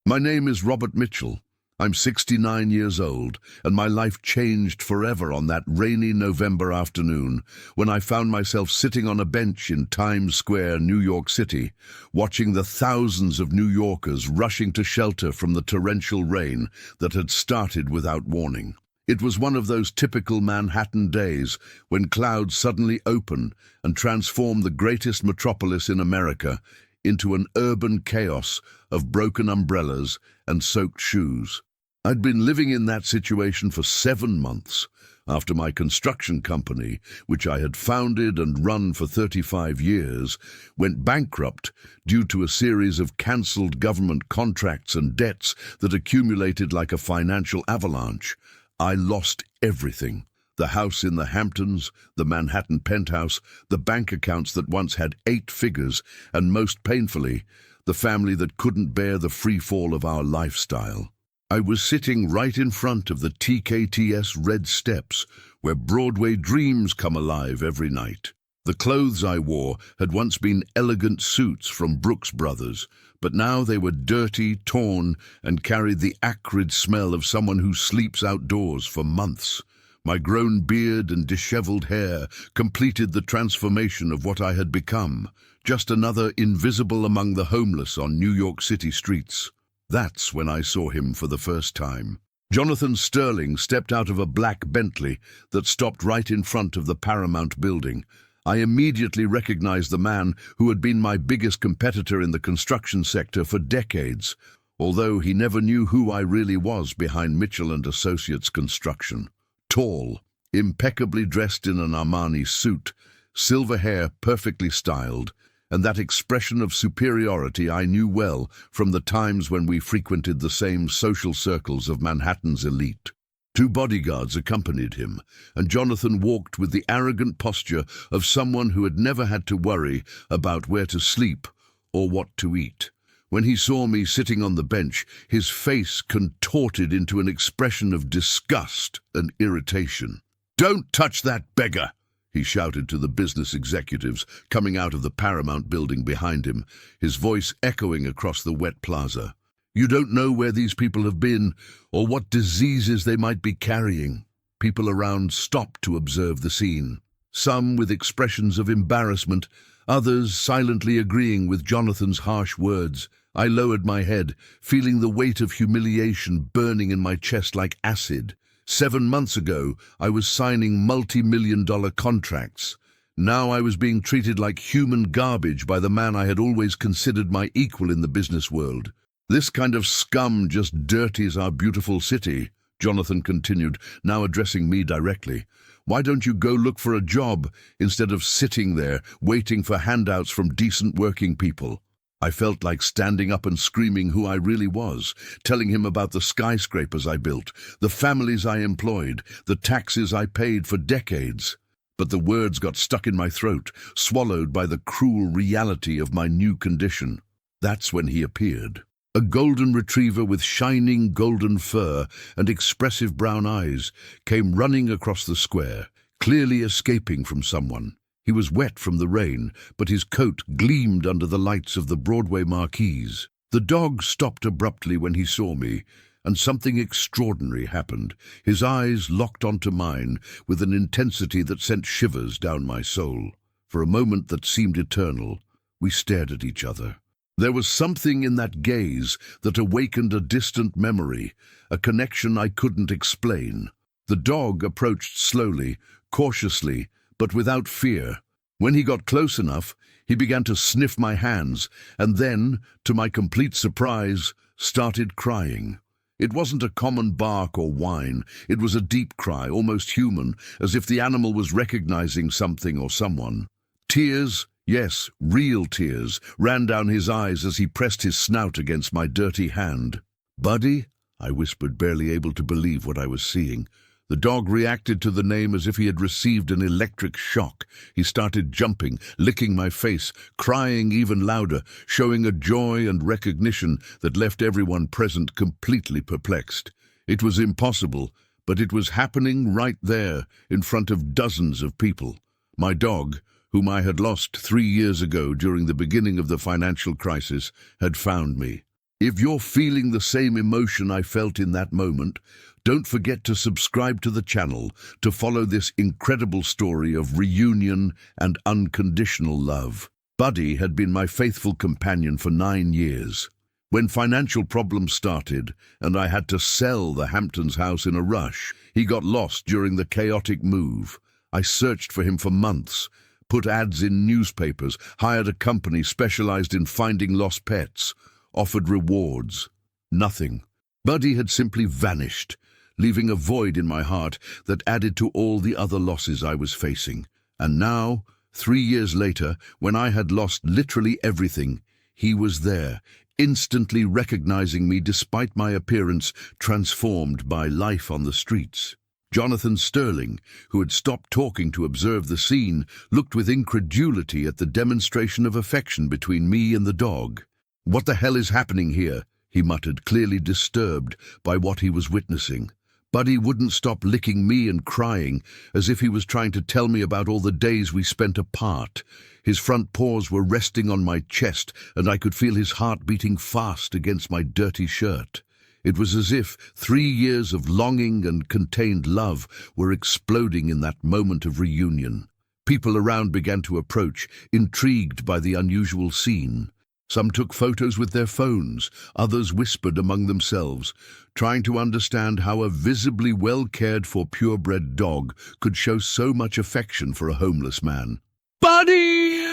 My name is Robert Mitchell. I'm 69 years old, and my life changed forever on that rainy November afternoon when I found myself sitting on a bench in Times Square, New York City, watching the thousands of New Yorkers rushing to shelter from the torrential rain that had started without warning. It was one of those typical Manhattan days when clouds suddenly open and transform the greatest metropolis in America into an urban chaos of broken umbrellas and soaked shoes. I'd been living in that situation for 7 months after my construction company, which I had founded and run for 35 years, went bankrupt due to a series of cancelled government contracts and debts that accumulated like a financial avalanche. I lost everything. The house in the Hamptons, the Manhattan penthouse, the bank accounts that once had 8 figures, and most painfully, the family that couldn't bear the free fall of our lifestyle. I was sitting right in front of the TKTS red steps, where Broadway dreams come alive every night. The clothes I wore had once been elegant suits from Brooks Brothers, but now they were dirty, torn, and carried the acrid smell of someone who sleeps outdoors for months. My grown beard and disheveled hair completed the transformation of what I had become, just another invisible among the homeless on New York City streets. That's when I saw him for the first time. Jonathan Sterling stepped out of a black Bentley that stopped right in front of the Paramount building. I immediately recognized the man who had been my biggest competitor in the construction sector for decades, although he never knew who I really was behind Mitchell and Associates Construction. Tall, impeccably dressed in an Armani suit, silver hair perfectly styled, and that expression of superiority I knew well from the times when we frequented the same social circles of Manhattan's elite. 2 bodyguards accompanied him, and Jonathan walked with the arrogant posture of someone who had never had to worry about where to sleep or what to eat. When he saw me sitting on the bench, his face contorted into an expression of disgust and irritation. "Don't touch that beggar!" he shouted to the business executives coming out of the Paramount building behind him, his voice echoing across the wet plaza. "You don't know where these people have been or what diseases they might be carrying." People around stopped to observe the scene, some with expressions of embarrassment, others silently agreeing with Jonathan's harsh words. I lowered my head, feeling the weight of humiliation burning in my chest like acid. 7 months ago, I was signing multi-million-dollar contracts. Now I was being treated like human garbage by the man I had always considered my equal in the business world. "This kind of scum just dirties our beautiful city," Jonathan continued, now addressing me directly. "Why don't you go look for a job instead of sitting there waiting for handouts from decent working people?" I felt like standing up and screaming who I really was, telling him about the skyscrapers I built, the families I employed, the taxes I paid for decades. But the words got stuck in my throat, swallowed by the cruel reality of my new condition. That's when he appeared. A golden retriever with shining golden fur and expressive brown eyes came running across the square, clearly escaping from someone. He was wet from the rain, but his coat gleamed under the lights of the Broadway marquees. The dog stopped abruptly when he saw me, and something extraordinary happened. His eyes locked onto mine with an intensity that sent shivers down my soul. For a moment that seemed eternal, we stared at each other. There was something in that gaze that awakened a distant memory, a connection I couldn't explain. The dog approached slowly, cautiously, but without fear. When he got close enough, he began to sniff my hands, and then, to my complete surprise, started crying. It wasn't a common bark or whine. It was a deep cry, almost human, as if the animal was recognizing something or someone. Tears, yes, real tears, ran down his eyes as he pressed his snout against my dirty hand. "Buddy?" I whispered, barely able to believe what I was seeing. The dog reacted to the name as if he had received an electric shock. He started jumping, licking my face, crying even louder, showing a joy and recognition that left everyone present completely perplexed. It was impossible, but it was happening right there, in front of dozens of people. My dog, whom I had lost 3 years ago during the beginning of the financial crisis, had found me. If you're feeling the same emotion I felt in that moment, don't forget to subscribe to the channel to follow this incredible story of reunion and unconditional love. Buddy had been my faithful companion for 9 years. When financial problems started and I had to sell the Hamptons house in a rush, he got lost during the chaotic move. I searched for him for months, put ads in newspapers, hired a company specialized in finding lost pets, offered rewards. Nothing. Buddy had simply vanished, leaving a void in my heart that added to all the other losses I was facing. And now, 3 years later, when I had lost literally everything, he was there, instantly recognizing me despite my appearance transformed by life on the streets. Jonathan Sterling, who had stopped talking to observe the scene, looked with incredulity at the demonstration of affection between me and the dog. "What the hell is happening here?" he muttered, clearly disturbed by what he was witnessing. Buddy wouldn't stop licking me and crying, as if he was trying to tell me about all the days we spent apart. His front paws were resting on my chest, and I could feel his heart beating fast against my dirty shirt. It was as if 3 years of longing and contained love were exploding in that moment of reunion. People around began to approach, intrigued by the unusual scene. Some took photos with their phones, others whispered among themselves, trying to understand how a visibly well-cared-for purebred dog could show so much affection for a homeless man. "Buddy!"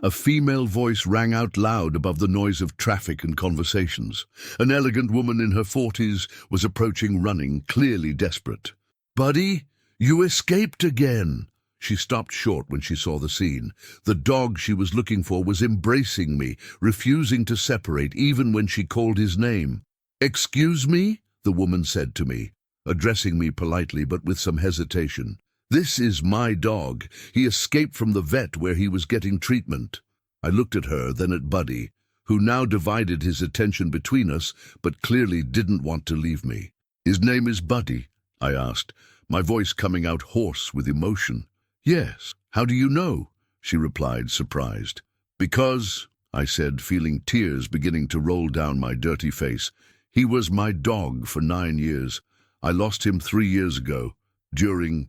A female voice rang out loud above the noise of traffic and conversations. An elegant woman in her 40s was approaching running, clearly desperate. "Buddy, you escaped again." She stopped short when she saw the scene. The dog she was looking for was embracing me, refusing to separate even when she called his name. "Excuse me?" the woman said to me, addressing me politely but with some hesitation. "This is my dog. He escaped from the vet where he was getting treatment." I looked at her, then at Buddy, who now divided his attention between us but clearly didn't want to leave me. "His name is Buddy?" I asked, my voice coming out hoarse with emotion. "Yes. How do you know?" she replied, surprised. "Because," I said, feeling tears beginning to roll down my dirty face, "he was my dog for 9 years. I lost him 3 years ago, during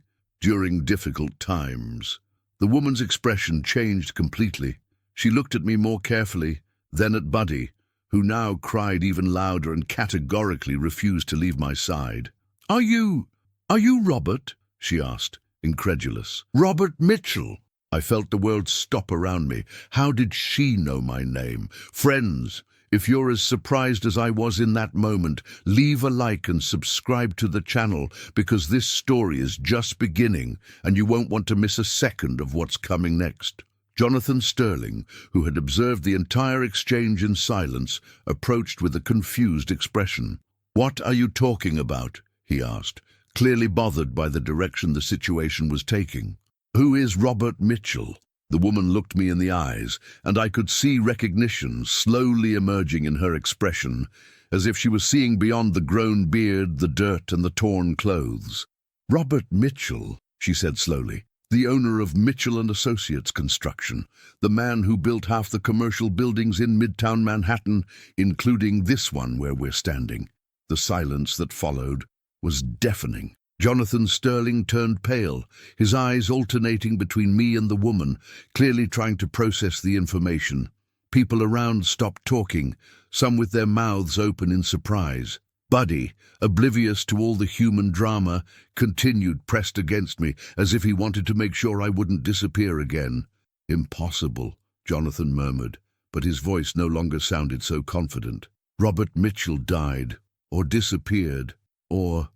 difficult times." The woman's expression changed completely. She looked at me more carefully, then at Buddy, who now cried even louder and categorically refused to leave my side. Are you Robert?" she asked, incredulous. "Robert Mitchell." I felt the world stop around me. How did she know my name? Friends, if you're as surprised as I was in that moment, leave a like and subscribe to the channel, because this story is just beginning and you won't want to miss a second of what's coming next. Jonathan Sterling, who had observed the entire exchange in silence, approached with a confused expression. "What are you talking about?" he asked, clearly bothered by the direction the situation was taking. "Who is Robert Mitchell?" The woman looked me in the eyes, and I could see recognition slowly emerging in her expression, as if she was seeing beyond the grown beard, the dirt, and the torn clothes. "Robert Mitchell," she said slowly, "the owner of Mitchell and Associates Construction, the man who built half the commercial buildings in Midtown Manhattan, including this one where we're standing." The silence that followed was deafening. Jonathan Sterling turned pale, his eyes alternating between me and the woman, clearly trying to process the information. People around stopped talking, some with their mouths open in surprise. Buddy, oblivious to all the human drama, continued pressed against me, as if he wanted to make sure I wouldn't disappear again. "Impossible," Jonathan murmured, but his voice no longer sounded so confident. "Robert Mitchell died, or disappeared, or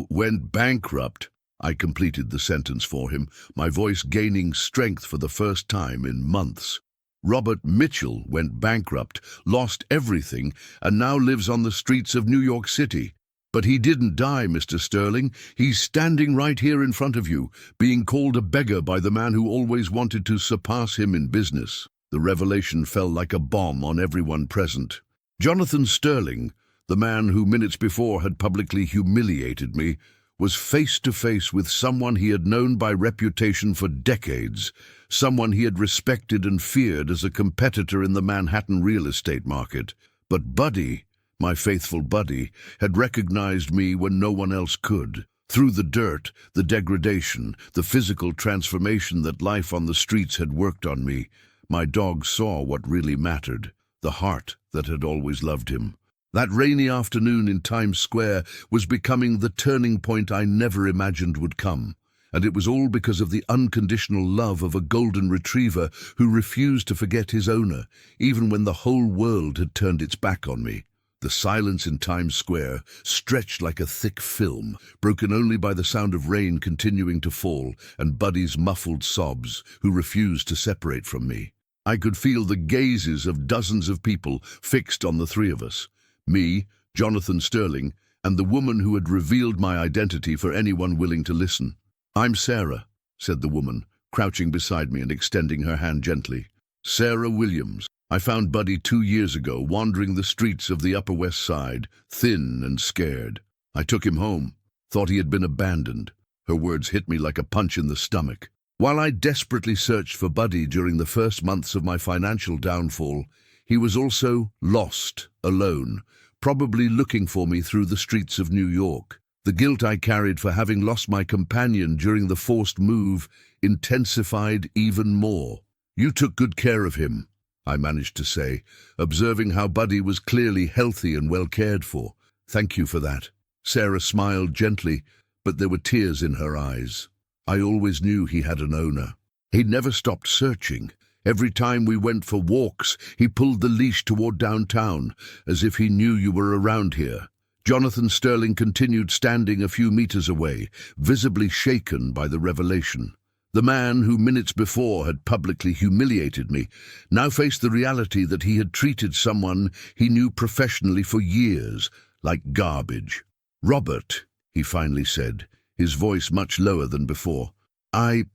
went bankrupt." I completed the sentence for him, my voice gaining strength for the first time in months. "Robert Mitchell went bankrupt, lost everything, and now lives on the streets of New York City. But he didn't die, Mr. Sterling. He's standing right here in front of you, being called a beggar by the man who always wanted to surpass him in business." The revelation fell like a bomb on everyone present. Jonathan Sterling, the man who minutes before had publicly humiliated me, was face to face with someone he had known by reputation for decades, someone he had respected and feared as a competitor in the Manhattan real estate market. But Buddy, my faithful Buddy, had recognized me when no one else could. Through the dirt, the degradation, the physical transformation that life on the streets had worked on me, my dog saw what really mattered, the heart that had always loved him. That rainy afternoon in Times Square was becoming the turning point I never imagined would come. And it was all because of the unconditional love of a golden retriever who refused to forget his owner, even when the whole world had turned its back on me. The silence in Times Square stretched like a thick film, broken only by the sound of rain continuing to fall and Buddy's muffled sobs, who refused to separate from me. I could feel the gazes of dozens of people fixed on the three of us. Me, Jonathan Sterling, and the woman who had revealed my identity for anyone willing to listen. "I'm Sarah," said the woman, crouching beside me and extending her hand gently. "Sarah Williams. I found Buddy 2 years ago, wandering the streets of the Upper West Side, thin and scared. I took him home, thought he had been abandoned." Her words hit me like a punch in the stomach. While I desperately searched for Buddy during the first months of my financial downfall, he was also lost, alone, probably looking for me through the streets of New York. The guilt I carried for having lost my companion during the forced move intensified even more. "You took good care of him," I managed to say, observing how Buddy was clearly healthy and well cared for. "Thank you for that." Sarah smiled gently, but there were tears in her eyes. "I always knew he had an owner. He never stopped searching. Every time we went for walks, he pulled the leash toward downtown, as if he knew you were around here." Jonathan Sterling continued, standing a few meters away, visibly shaken by the revelation. The man who minutes before had publicly humiliated me now faced the reality that he had treated someone he knew professionally for years like garbage. "Robert," he finally said, his voice much lower than before. I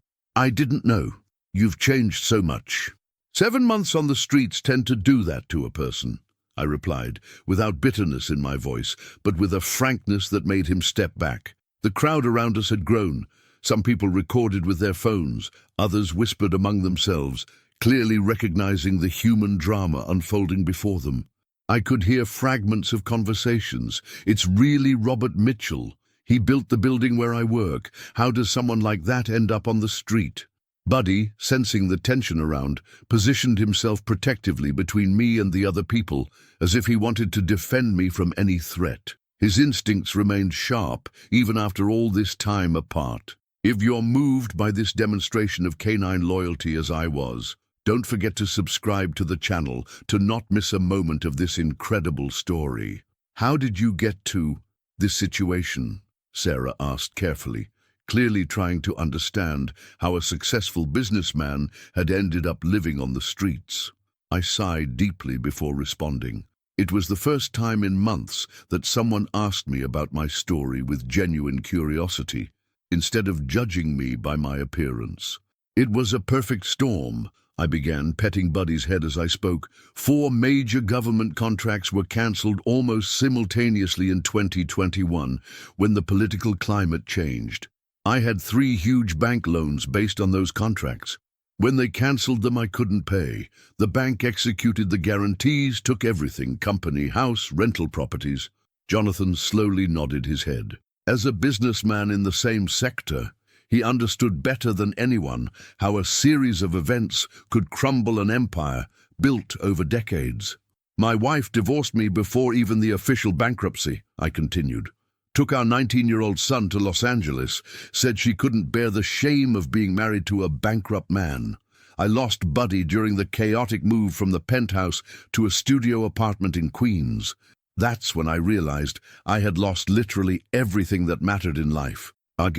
didn't know. You've changed so much." 7 months on the streets tend to do that to a person," I replied, without bitterness in my voice, but with a frankness that made him step back. The crowd around us had grown. Some people recorded with their phones, others whispered among themselves, clearly recognizing the human drama unfolding before them. I could hear fragments of conversations. "It's really Robert Mitchell. He built the building where I work. How does someone like that end up on the street?" Buddy, sensing the tension around, positioned himself protectively between me and the other people, as if he wanted to defend me from any threat. His instincts remained sharp, even after all this time apart. If you're moved by this demonstration of canine loyalty as I was, don't forget to subscribe to the channel to not miss a moment of this incredible story. "How did you get to this situation?" Sarah asked carefully, clearly trying to understand how a successful businessman had ended up living on the streets. I sighed deeply before responding. It was the first time in months that someone asked me about my story with genuine curiosity, instead of judging me by my appearance. "It was a perfect storm," I began, petting Buddy's head as I spoke. 4 major government contracts were cancelled almost simultaneously in 2021, when the political climate changed. I had 3 huge bank loans based on those contracts. When they cancelled them, I couldn't pay. The bank executed the guarantees, took everything: company, house, rental properties. Jonathan slowly nodded his head. As a businessman in the same sector, he understood better than anyone how a series of events could crumble an empire built over decades. "My wife divorced me before even the official bankruptcy," I continued. "Took our 19-year-old son to Los Angeles, said she couldn't bear the shame of being married to a bankrupt man. I lost Buddy during the chaotic move from the penthouse to a studio apartment in Queens. That's when I realized I had lost literally everything that mattered in life."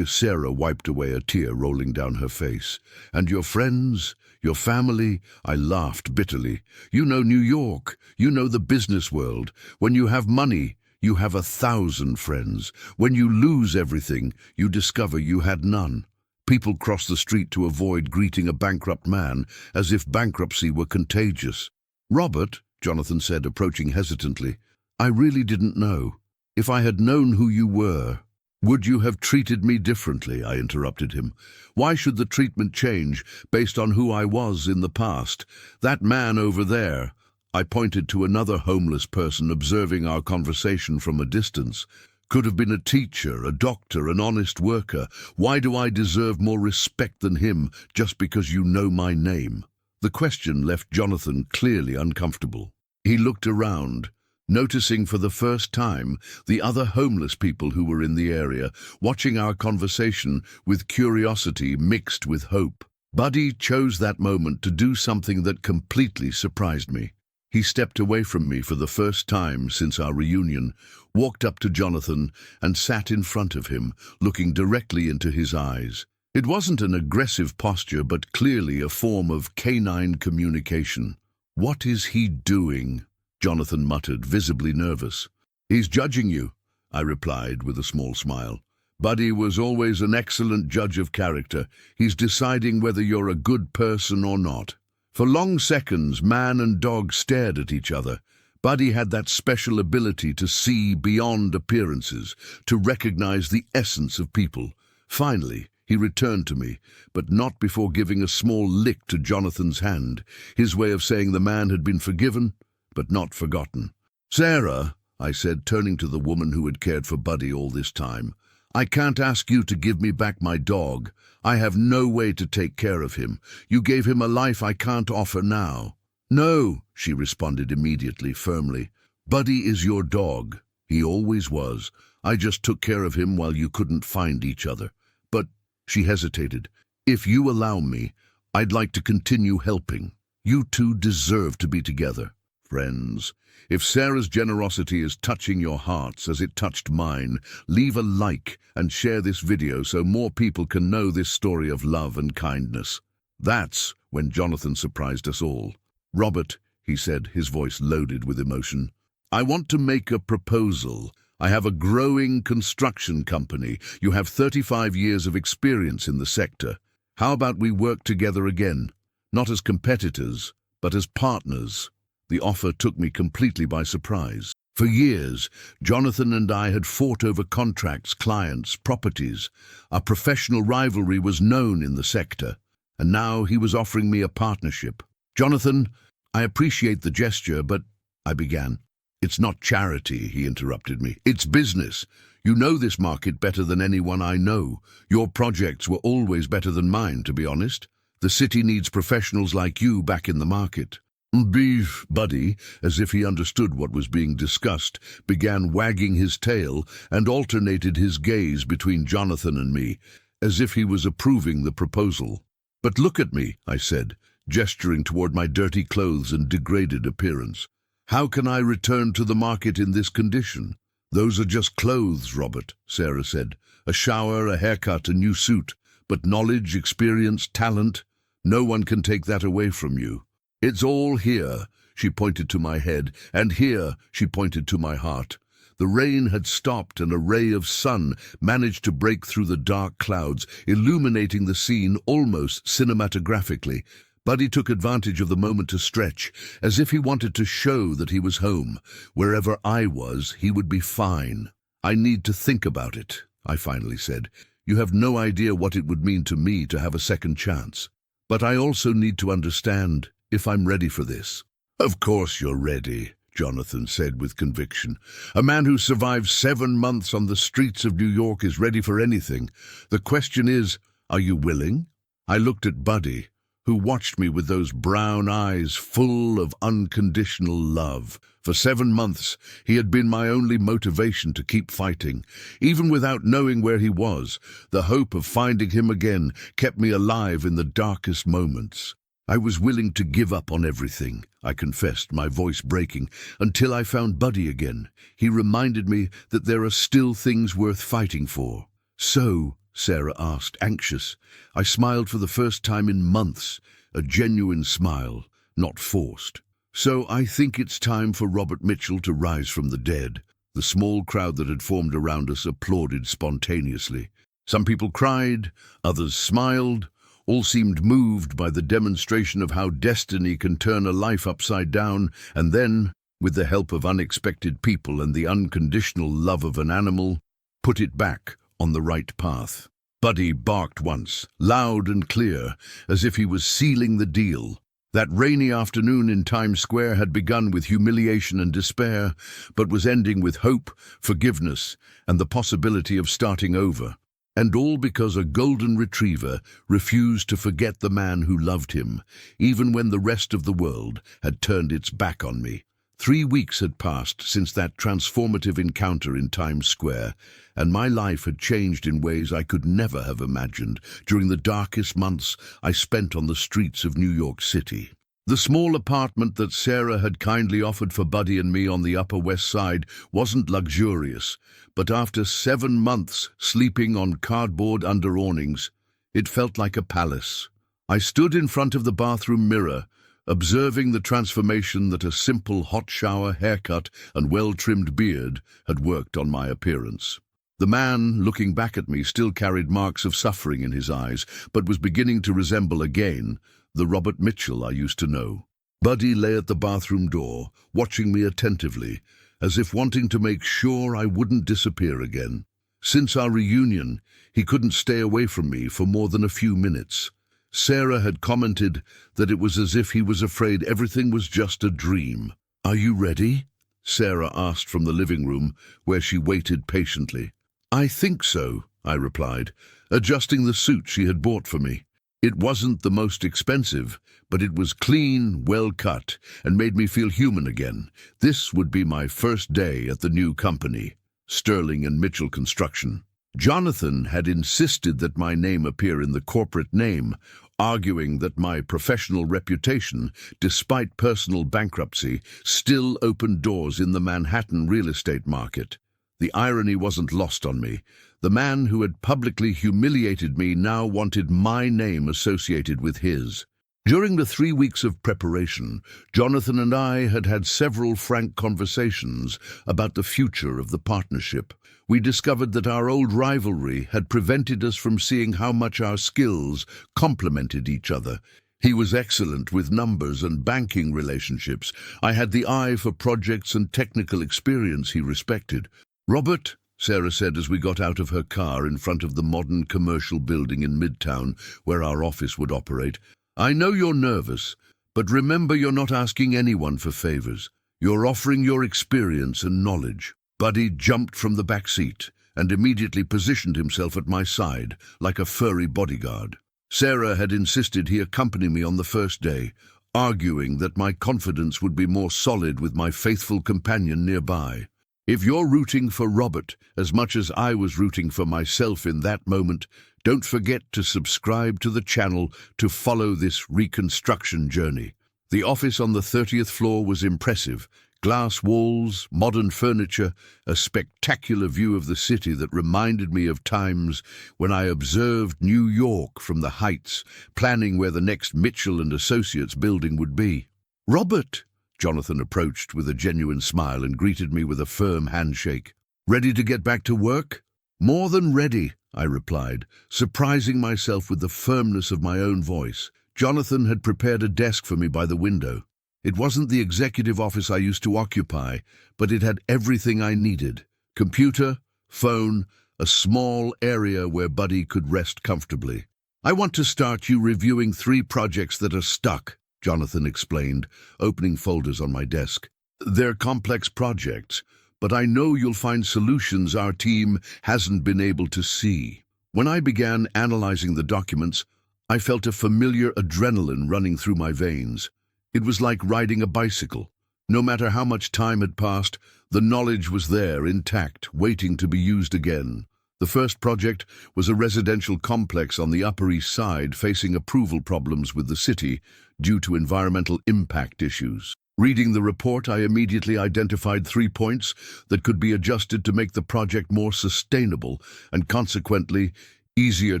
Sarah wiped away a tear rolling down her face. "And your friends, your family?" I laughed bitterly. "You know New York. You know the business world. When you have money, you have 1,000 friends. When you lose everything, you discover you had none. People cross the street to avoid greeting a bankrupt man, as if bankruptcy were contagious." "Robert," Jonathan said, approaching hesitantly, "I really didn't know. If I had known who you were, would you have treated me differently?" I interrupted him. "Why should the treatment change based on who I was in the past? That man over there," I pointed to another homeless person observing our conversation from a distance. Could have been a teacher, a doctor, an honest worker. Why do I deserve more respect than him just because you know my name? The question left Jonathan clearly uncomfortable. He looked around, noticing for the first time the other homeless people who were in the area, watching our conversation with curiosity mixed with hope. Buddy chose that moment to do something that completely surprised me. He stepped away from me for the first time since our reunion, walked up to Jonathan and sat in front of him, looking directly into his eyes. It wasn't an aggressive posture, but clearly a form of canine communication. "What is he doing?" Jonathan muttered, visibly nervous. "He's judging you," I replied with a small smile. "Buddy was always an excellent judge of character. He's deciding whether you're a good person or not." For long seconds, man and dog stared at each other. Buddy had that special ability to see beyond appearances, to recognize the essence of people. Finally, he returned to me, but not before giving a small lick to Jonathan's hand, his way of saying the man had been forgiven, but not forgotten. "Sarah," I said, turning to the woman who had cared for Buddy all this time, "I can't ask you to give me back my dog. I have no way to take care of him. You gave him a life I can't offer now." "No," she responded immediately, firmly. "Buddy is your dog. He always was. I just took care of him while you couldn't find each other. But," she hesitated, "if you allow me, I'd like to continue helping. You two deserve to be together. Friends, if Sarah's generosity is touching your hearts as it touched mine, leave a like and share this video so more people can know this story of love and kindness." That's when Jonathan surprised us all. "Robert," he said, his voice loaded with emotion, "I want to make a proposal. I have a growing construction company. You have 35 years of experience in the sector. How about we work together again? Not as competitors, but as partners." The offer took me completely by surprise. For years, Jonathan and I had fought over contracts, clients, properties. Our professional rivalry was known in the sector, and now he was offering me a partnership. "Jonathan, I appreciate the gesture, but," I began. "It's not charity," he interrupted me. "It's business. You know this market better than anyone I know. Your projects were always better than mine, to be honest. The city needs professionals like you back in the market." Buddy, as if he understood what was being discussed, began wagging his tail and alternated his gaze between Jonathan and me, as if he was approving the proposal. "But look at me," I said, gesturing toward my dirty clothes and degraded appearance. "How can I return to the market in this condition?" "Those are just clothes, Robert," Sarah said. "A shower, a haircut, a new suit. But knowledge, experience, talent, no one can take that away from you. It's all here," she pointed to my head, "and here," she pointed to my heart. The rain had stopped and a ray of sun managed to break through the dark clouds, illuminating the scene almost cinematographically. Buddy took advantage of the moment to stretch, as if he wanted to show that he was home. Wherever I was, he would be fine. "I need to think about it," I finally said. "You have no idea what it would mean to me to have a second chance. But I also need to understand if I'm ready for this." "Of course you're ready," Jonathan said with conviction. "A man who survived 7 months on the streets of New York is ready for anything. The question is, are you willing?" I looked at Buddy, who watched me with those brown eyes full of unconditional love. For 7 months, he had been my only motivation to keep fighting. Even without knowing where he was, the hope of finding him again kept me alive in the darkest moments. I was willing to give up on everything, I confessed, my voice breaking, until I found Buddy again. He reminded me that there are still things worth fighting for. "So," Sarah asked, anxious. I smiled for the first time in months, a genuine smile, not forced. "So I think it's time for Robert Mitchell to rise from the dead." The small crowd that had formed around us applauded spontaneously. Some people cried, others smiled. All seemed moved by the demonstration of how destiny can turn a life upside down, and then, with the help of unexpected people and the unconditional love of an animal, put it back on the right path. Buddy barked once, loud and clear, as if he was sealing the deal. That rainy afternoon in Times Square had begun with humiliation and despair, but was ending with hope, forgiveness, and the possibility of starting over. And all because a golden retriever refused to forget the man who loved him, even when the rest of the world had turned its back on me. 3 weeks had passed since that transformative encounter in Times Square, and my life had changed in ways I could never have imagined during the darkest months I spent on the streets of New York City. The small apartment that Sarah had kindly offered for Buddy and me on the Upper West Side wasn't luxurious, but after 7 months sleeping on cardboard under awnings, it felt like a palace. I stood in front of the bathroom mirror, observing the transformation that a simple hot shower, haircut, and well-trimmed beard had worked on my appearance. The man, looking back at me, still carried marks of suffering in his eyes, but was beginning to resemble again the Robert Mitchell I used to know. Buddy lay at the bathroom door, watching me attentively, as if wanting to make sure I wouldn't disappear again. Since our reunion, he couldn't stay away from me for more than a few minutes. Sarah had commented that it was as if he was afraid everything was just a dream. "Are you ready?" Sarah asked from the living room, where she waited patiently. "I think so," I replied, adjusting the suit she had bought for me. It wasn't the most expensive, but it was clean, well cut, and made me feel human again. This would be my first day at the new company, Sterling and Mitchell Construction. Jonathan had insisted that my name appear in the corporate name, arguing that my professional reputation, despite personal bankruptcy, still opened doors in the Manhattan real estate market. The irony wasn't lost on me. The man who had publicly humiliated me now wanted my name associated with his. During the 3 weeks of preparation, Jonathan and I had had several frank conversations about the future of the partnership. We discovered that our old rivalry had prevented us from seeing how much our skills complemented each other. He was excellent with numbers and banking relationships. I had the eye for projects and technical experience he respected. "Robert," Sarah said as we got out of her car in front of the modern commercial building in Midtown where our office would operate, "I know you're nervous, but remember you're not asking anyone for favors. You're offering your experience and knowledge." Buddy jumped from the back seat and immediately positioned himself at my side like a furry bodyguard. Sarah had insisted he accompany me on the first day, arguing that my confidence would be more solid with my faithful companion nearby. If you're rooting for Robert as much as I was rooting for myself in that moment, don't forget to subscribe to the channel to follow this reconstruction journey. The office on the 30th floor was impressive. Glass walls, modern furniture, a spectacular view of the city that reminded me of times when I observed New York from the heights, planning where the next Mitchell and Associates building would be. "Robert," Jonathan approached with a genuine smile and greeted me with a firm handshake. "Ready to get back to work?" "More than ready," I replied, surprising myself with the firmness of my own voice. Jonathan had prepared a desk for me by the window. It wasn't the executive office I used to occupy, but it had everything I needed. Computer, phone, a small area where Buddy could rest comfortably. "I want to start you reviewing 3 projects that are stuck," Jonathan explained, opening folders on my desk. "They're complex projects, but I know you'll find solutions our team hasn't been able to see." When I began analyzing the documents, I felt a familiar adrenaline running through my veins. It was like riding a bicycle. No matter how much time had passed, the knowledge was there, intact, waiting to be used again. The first project was a residential complex on the Upper East Side facing approval problems with the city due to environmental impact issues. Reading the report, I immediately identified 3 points that could be adjusted to make the project more sustainable and consequently easier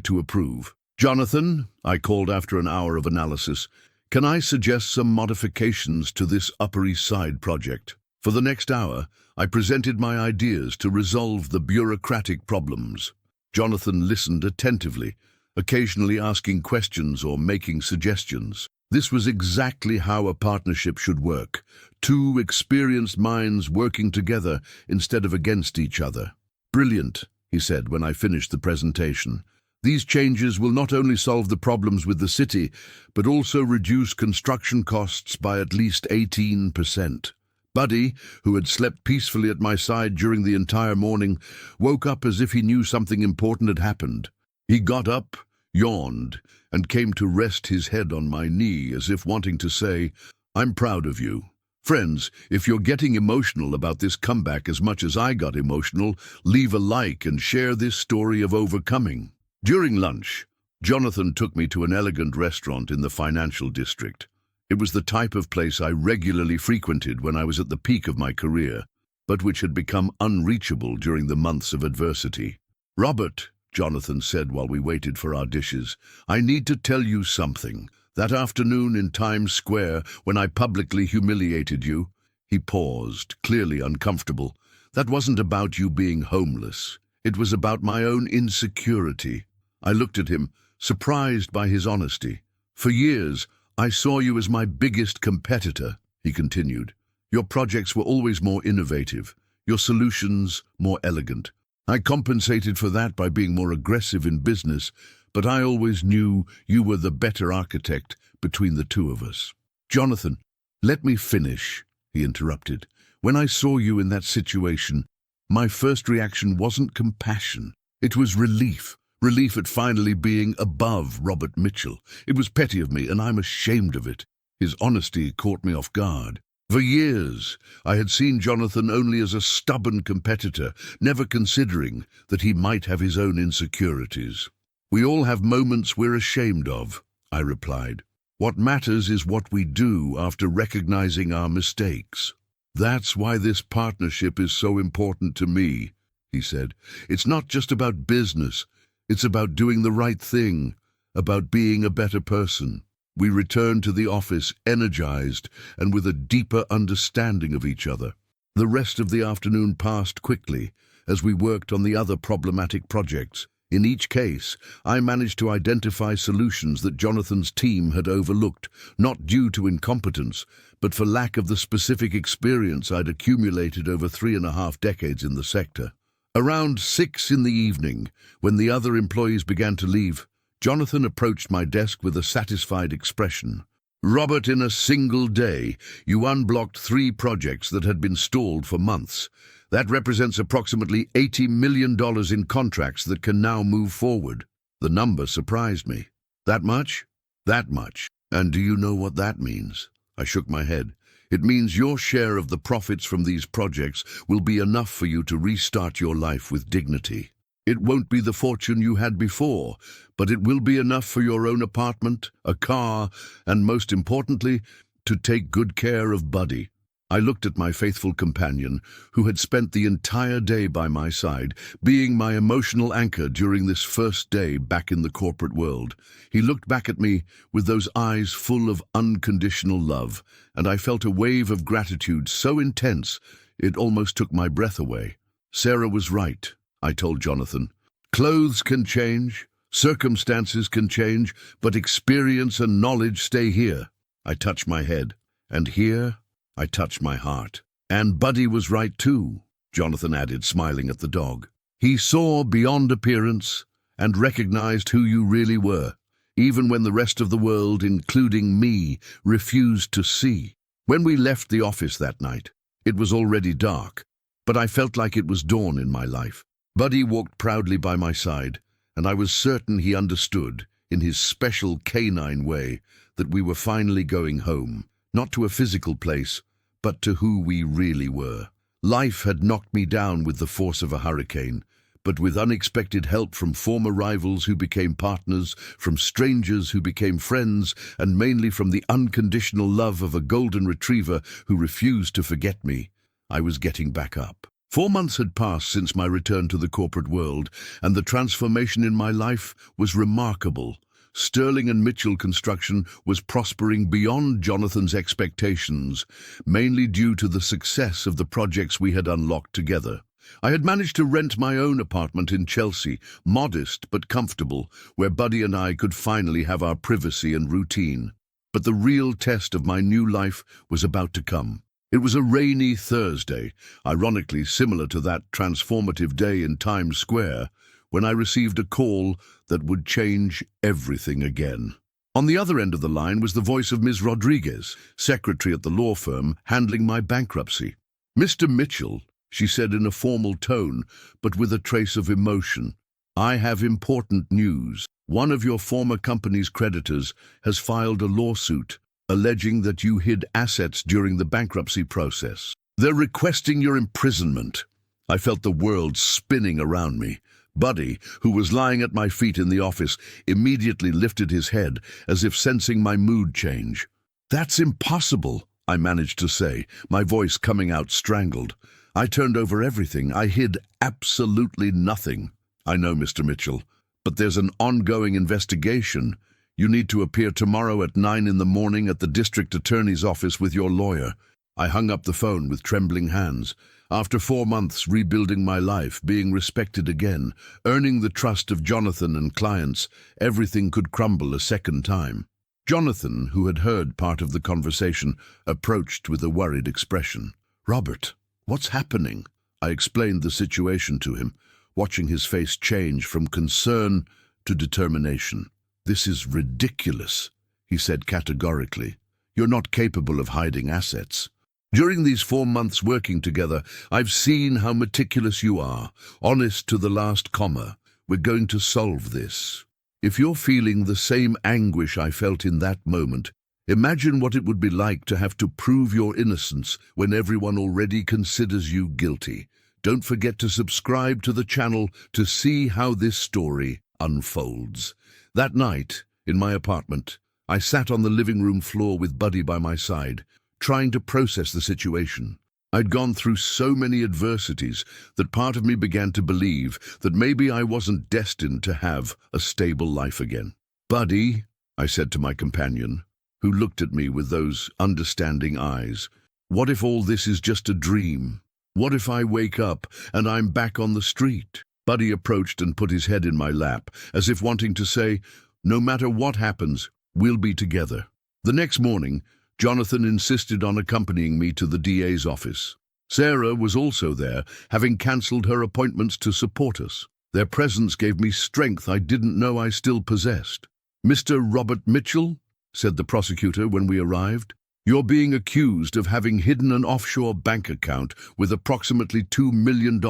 to approve. "Jonathan," I called after an hour of analysis, "can I suggest some modifications to this Upper East Side project?" For the next hour, I presented my ideas to resolve the bureaucratic problems. Jonathan listened attentively, occasionally asking questions or making suggestions. This was exactly how a partnership should work, 2 experienced minds working together instead of against each other. "Brilliant," he said when I finished the presentation. These changes will not only solve the problems with the city, but also reduce construction costs by at least 18%. Buddy, who had slept peacefully at my side during the entire morning, woke up as if he knew something important had happened. He got up, yawned, and came to rest his head on my knee as if wanting to say, "I'm proud of you." Friends, if you're getting emotional about this comeback as much as I got emotional, leave a like and share this story of overcoming. During lunch, Jonathan took me to an elegant restaurant in the financial district. It was the type of place I regularly frequented when I was at the peak of my career, but which had become unreachable during the months of adversity. "Robert," Jonathan said while we waited for our dishes, "I need to tell you something. That afternoon in Times Square, when I publicly humiliated you," he paused, clearly uncomfortable, "that wasn't about you being homeless. It was about my own insecurity." I looked at him, surprised by his honesty. "For years, I saw you as my biggest competitor," he continued. "Your projects were always more innovative, your solutions more elegant. I compensated for that by being more aggressive in business, but I always knew you were the better architect between the two of us." "Jonathan, let me finish," he interrupted. "When I saw you in that situation, my first reaction wasn't compassion. It was relief. Relief at finally being above Robert Mitchell. It was petty of me, and I'm ashamed of it." His honesty caught me off guard. For years, I had seen Jonathan only as a stubborn competitor, never considering that he might have his own insecurities. "We all have moments we're ashamed of," I replied. "What matters is what we do after recognizing our mistakes." "That's why this partnership is so important to me," he said. "It's not just about business. It's about doing the right thing, about being a better person." We returned to the office energized and with a deeper understanding of each other. The rest of the afternoon passed quickly as we worked on the other problematic projects. In each case, I managed to identify solutions that Jonathan's team had overlooked, not due to incompetence, but for lack of the specific experience I'd accumulated over 3.5 decades in the sector. Around 6 in the evening, when the other employees began to leave, Jonathan approached my desk with a satisfied expression. "Robert, in a single day, you unblocked 3 projects that had been stalled for months. That represents approximately $80 million in contracts that can now move forward." The number surprised me. "That much?" "That much. And do you know what that means?" I shook my head. "It means your share of the profits from these projects will be enough for you to restart your life with dignity. It won't be the fortune you had before, but it will be enough for your own apartment, a car, and most importantly, to take good care of Buddy." I looked at my faithful companion, who had spent the entire day by my side, being my emotional anchor during this first day back in the corporate world. He looked back at me with those eyes full of unconditional love, and I felt a wave of gratitude so intense it almost took my breath away. "Sarah was right," I told Jonathan. "Clothes can change, circumstances can change, but experience and knowledge stay here." I touched my head, and here I touched my heart. "And Buddy was right too," Jonathan added, smiling at the dog. "He saw beyond appearance and recognized who you really were, even when the rest of the world, including me, refused to see." When we left the office that night, it was already dark, but I felt like it was dawn in my life. Buddy walked proudly by my side, and I was certain he understood, in his special canine way, that we were finally going home, not to a physical place, but to who we really were. Life had knocked me down with the force of a hurricane, but with unexpected help from former rivals who became partners, from strangers who became friends, and mainly from the unconditional love of a golden retriever who refused to forget me, I was getting back up. 4 months had passed since my return to the corporate world, and the transformation in my life was remarkable. Sterling and Mitchell Construction was prospering beyond Jonathan's expectations, mainly due to the success of the projects we had unlocked together. I had managed to rent my own apartment in Chelsea, modest but comfortable, where Buddy and I could finally have our privacy and routine. But the real test of my new life was about to come. It was a rainy Thursday, ironically similar to that transformative day in Times Square, when I received a call that would change everything again. On the other end of the line was the voice of Ms. Rodriguez, secretary at the law firm, handling my bankruptcy. "Mr. Mitchell," she said in a formal tone, but with a trace of emotion, "I have important news. One of your former company's creditors has filed a lawsuit alleging that you hid assets during the bankruptcy process. They're requesting your imprisonment." I felt the world spinning around me. Buddy, who was lying at my feet in the office, immediately lifted his head as if sensing my mood change. "That's impossible," I managed to say, my voice coming out strangled. "I turned over everything. I hid absolutely nothing." "I know, Mr. Mitchell, but there's an ongoing investigation. You need to appear tomorrow at 9 in the morning at the district attorney's office with your lawyer." I hung up the phone with trembling hands. After 4 months rebuilding my life, being respected again, earning the trust of Jonathan and clients, everything could crumble a second time. Jonathan, who had heard part of the conversation, approached with a worried expression. "Robert, what's happening?" I explained the situation to him, watching his face change from concern to determination. "This is ridiculous," he said categorically. "You're not capable of hiding assets. During these 4 months working together, I've seen how meticulous you are, honest to the last comma. We're going to solve this. If you're feeling the same anguish I felt in that moment, imagine what it would be like to have to prove your innocence when everyone already considers you guilty. Don't forget to subscribe to the channel to see how this story unfolds." That night, in my apartment, I sat on the living room floor with Buddy by my side, trying to process the situation. I'd gone through so many adversities that part of me began to believe that maybe I wasn't destined to have a stable life again. "Buddy," I said to my companion, who looked at me with those understanding eyes, "what if all this is just a dream? What if I wake up and I'm back on the street?" Buddy approached and put his head in my lap, as if wanting to say, "No matter what happens, we'll be together." The next morning, Jonathan insisted on accompanying me to the DA's office. Sarah was also there, having cancelled her appointments to support us. Their presence gave me strength I didn't know I still possessed. "Mr. Robert Mitchell," said the prosecutor when we arrived, "you're being accused of having hidden an offshore bank account with approximately $2 million.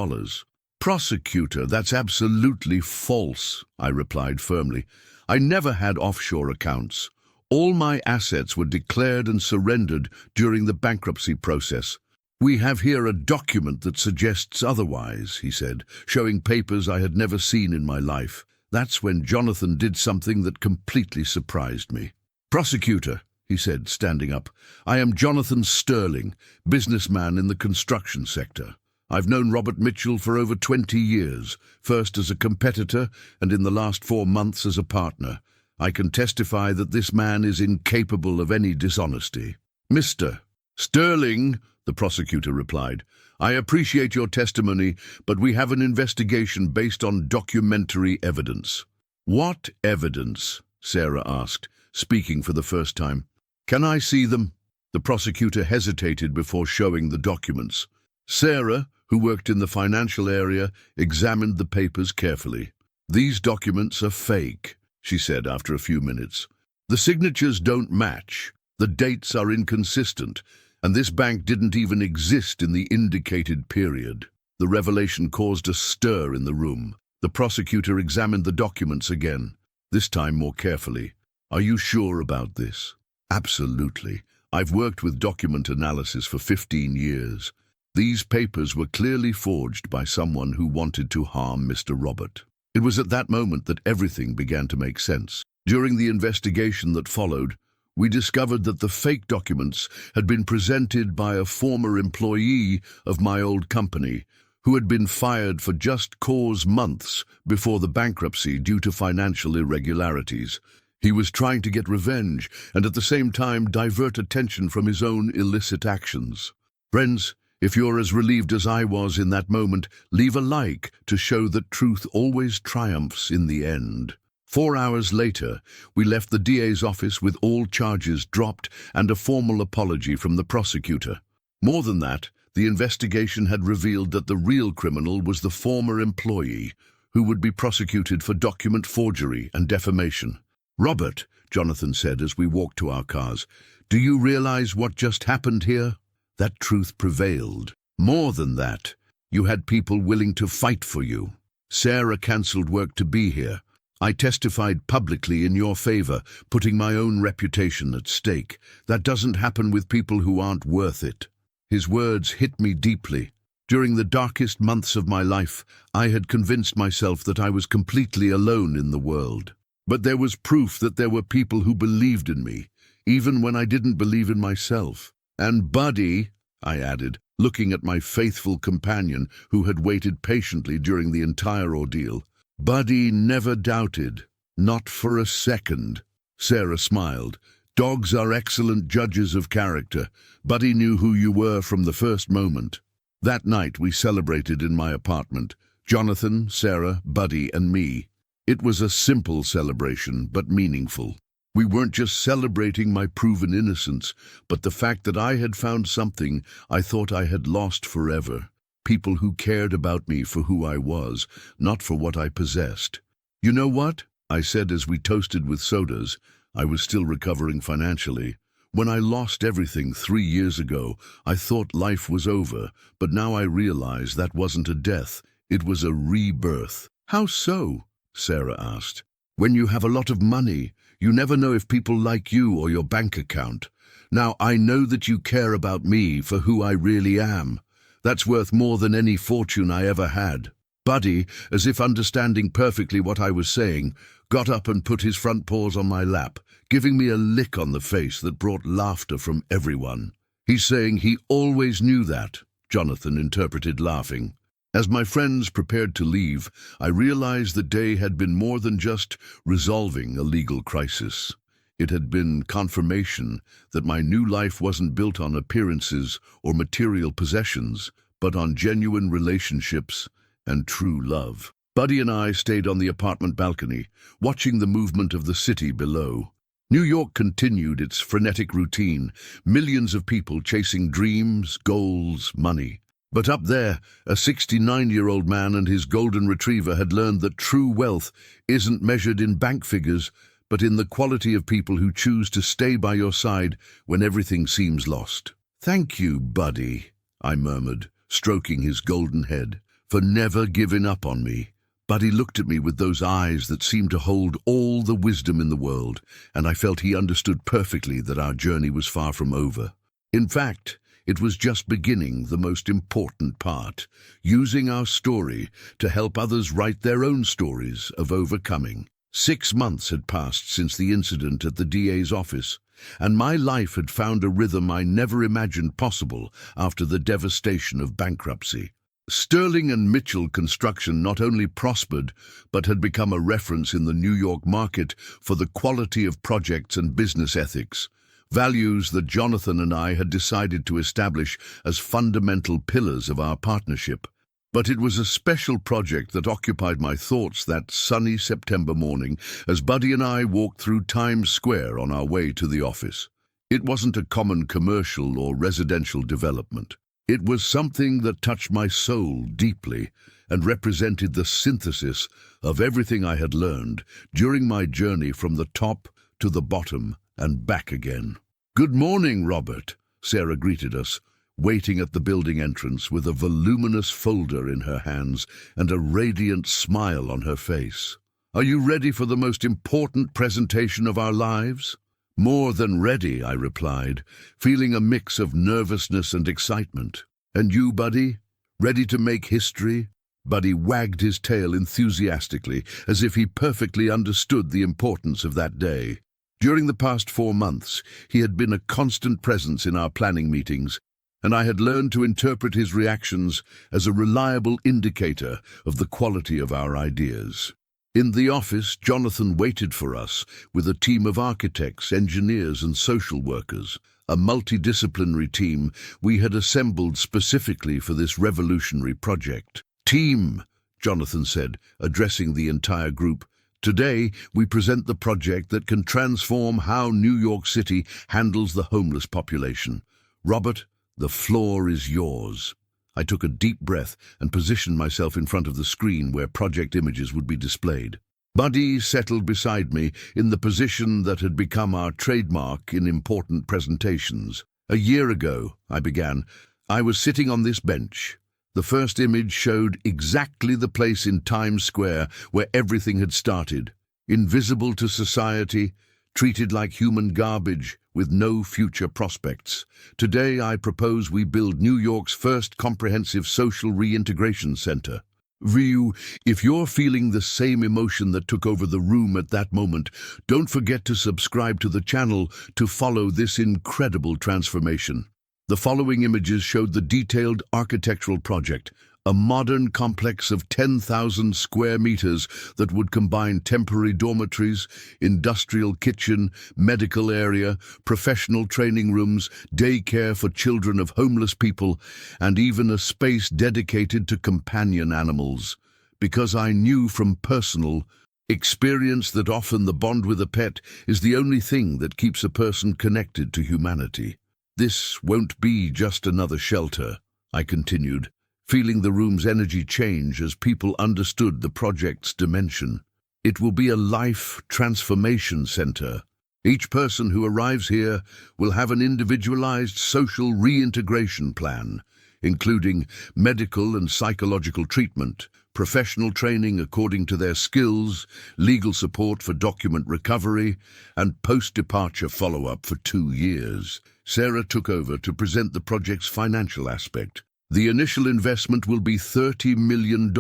"Prosecutor, that's absolutely false," I replied firmly. "I never had offshore accounts. All my assets were declared and surrendered during the bankruptcy process." "We have here a document that suggests otherwise," he said, showing papers I had never seen in my life. That's when Jonathan did something that completely surprised me. "Prosecutor," he said, standing up, "I am Jonathan Sterling, businessman in the construction sector. I've known Robert Mitchell for over 20 years, first as a competitor and in the last 4 months as a partner. I can testify that this man is incapable of any dishonesty." "Mr. Sterling," the prosecutor replied, "I appreciate your testimony, but we have an investigation based on documentary evidence." "What evidence?" Sarah asked, speaking for the first time. "Can I see them?" The prosecutor hesitated before showing the documents. Sarah, who worked in the financial area, examined the papers carefully. "These documents are fake," she said after a few minutes. "The signatures don't match, the dates are inconsistent, and this bank didn't even exist in the indicated period." The revelation caused a stir in the room. The prosecutor examined the documents again, this time more carefully. "Are you sure about this?" "Absolutely. I've worked with document analysis for 15 years. These papers were clearly forged by someone who wanted to harm Mr. Robert." It was at that moment that everything began to make sense. During the investigation that followed, we discovered that the fake documents had been presented by a former employee of my old company, who had been fired for just cause months before the bankruptcy due to financial irregularities. He was trying to get revenge and at the same time divert attention from his own illicit actions. Friends, if you're as relieved as I was in that moment, leave a like to show that truth always triumphs in the end. 4 hours later, we left the DA's office with all charges dropped and a formal apology from the prosecutor. More than that, the investigation had revealed that the real criminal was the former employee, who would be prosecuted for document forgery and defamation. "Robert," Jonathan said as we walked to our cars, "do you realize what just happened here? That truth prevailed. More than that, you had people willing to fight for you. Sarah cancelled work to be here. I testified publicly in your favor, putting my own reputation at stake. That doesn't happen with people who aren't worth it." His words hit me deeply. During the darkest months of my life, I had convinced myself that I was completely alone in the world. But there was proof that there were people who believed in me, even when I didn't believe in myself. "And Buddy," I added, looking at my faithful companion who had waited patiently during the entire ordeal. "Buddy never doubted, not for a second." Sarah smiled. "Dogs are excellent judges of character. Buddy knew who you were from the first moment." That night we celebrated in my apartment. Jonathan, Sarah, Buddy, and me. It was a simple celebration, but meaningful. We weren't just celebrating my proven innocence, but the fact that I had found something I thought I had lost forever. People who cared about me for who I was, not for what I possessed. "You know what?" I said as we toasted with sodas. I was still recovering financially. "When I lost everything 3 years ago, I thought life was over, but now I realize that wasn't a death, it was a rebirth." "How so?" Sarah asked. "When you have a lot of money, you never know if people like you or your bank account. Now I know that you care about me for who I really am. That's worth more than any fortune I ever had." Buddy, as if understanding perfectly what I was saying, got up and put his front paws on my lap, giving me a lick on the face that brought laughter from everyone. "He's saying he always knew that," Jonathan interpreted, laughing. As my friends prepared to leave, I realized the day had been more than just resolving a legal crisis. It had been confirmation that my new life wasn't built on appearances or material possessions, but on genuine relationships and true love. Buddy and I stayed on the apartment balcony, watching the movement of the city below. New York continued its frenetic routine, millions of people chasing dreams, goals, money. But up there, a 69-year-old man and his golden retriever had learned that true wealth isn't measured in bank figures, but in the quality of people who choose to stay by your side when everything seems lost. "Thank you, Buddy," I murmured, stroking his golden head, "for never giving up on me." Buddy looked at me with those eyes that seemed to hold all the wisdom in the world, and I felt he understood perfectly that our journey was far from over. In fact, it was just beginning, the most important part, using our story to help others write their own stories of overcoming. 6 months had passed since the incident at the DA's office, and my life had found a rhythm I never imagined possible after the devastation of bankruptcy. Sterling and Mitchell Construction not only prospered, but had become a reference in the New York market for the quality of projects and business ethics, values that Jonathan and I had decided to establish as fundamental pillars of our partnership. But it was a special project that occupied my thoughts that sunny September morning as Buddy and I walked through Times Square on our way to the office. It wasn't a common commercial or residential development. It was something that touched my soul deeply and represented the synthesis of everything I had learned during my journey from the top to the bottom and back again. "Good morning, Robert," Sarah greeted us, waiting at the building entrance with a voluminous folder in her hands and a radiant smile on her face. "Are you ready for the most important presentation of our lives?" "More than ready," I replied, feeling a mix of nervousness and excitement. "And you, Buddy? Ready to make history?" Buddy wagged his tail enthusiastically, as if he perfectly understood the importance of that day. During the past 4 months, he had been a constant presence in our planning meetings, and I had learned to interpret his reactions as a reliable indicator of the quality of our ideas. In the office, Jonathan waited for us with a team of architects, engineers, and social workers, a multidisciplinary team we had assembled specifically for this revolutionary project. "Team," Jonathan said, addressing the entire group, "today we present the project that can transform how New York City handles the homeless population. Robert, the floor is yours." I took a deep breath and positioned myself in front of the screen where project images would be displayed. Buddy settled beside me in the position that had become our trademark in important presentations. "A year ago," I began, "I was sitting on this bench. The first image showed exactly the place in Times Square where everything had started. Invisible to society, treated like human garbage, with no future prospects. Today I propose we build New York's first comprehensive social reintegration center." Ryu, if you're feeling the same emotion that took over the room at that moment, don't forget to subscribe to the channel to follow this incredible transformation. The following images showed the detailed architectural project, a modern complex of 10,000 square meters that would combine temporary dormitories, industrial kitchen, medical area, professional training rooms, daycare for children of homeless people, and even a space dedicated to companion animals. Because I knew from personal experience that often the bond with a pet is the only thing that keeps a person connected to humanity. "This won't be just another shelter," I continued, feeling the room's energy change as people understood the project's dimension. "It will be a life transformation center. Each person who arrives here will have an individualized social reintegration plan, including medical and psychological treatment, professional training according to their skills, legal support for document recovery, and post-departure follow-up for 2 years. Sarah took over to present the project's financial aspect. "The initial investment will be $30 million,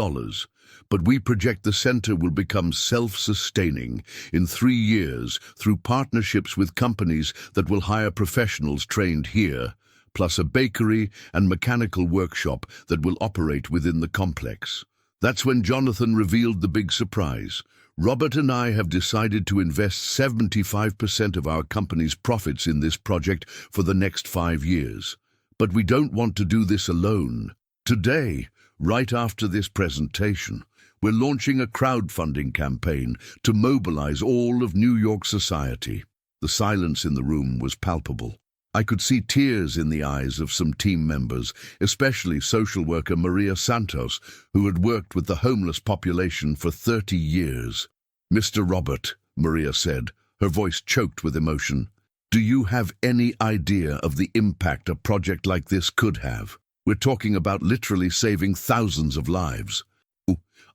but we project the center will become self-sustaining in 3 years through partnerships with companies that will hire professionals trained here, plus a bakery and mechanical workshop that will operate within the complex." That's when Jonathan revealed the big surprise. "Robert and I have decided to invest 75% of our company's profits in this project for the next 5 years. But we don't want to do this alone. Today, right after this presentation, we're launching a crowdfunding campaign to mobilize all of New York society." The silence in the room was palpable. I could see tears in the eyes of some team members, especially social worker Maria Santos, who had worked with the homeless population for 30 years. "Mr. Robert," Maria said, her voice choked with emotion, "do you have any idea of the impact a project like this could have? We're talking about literally saving thousands of lives."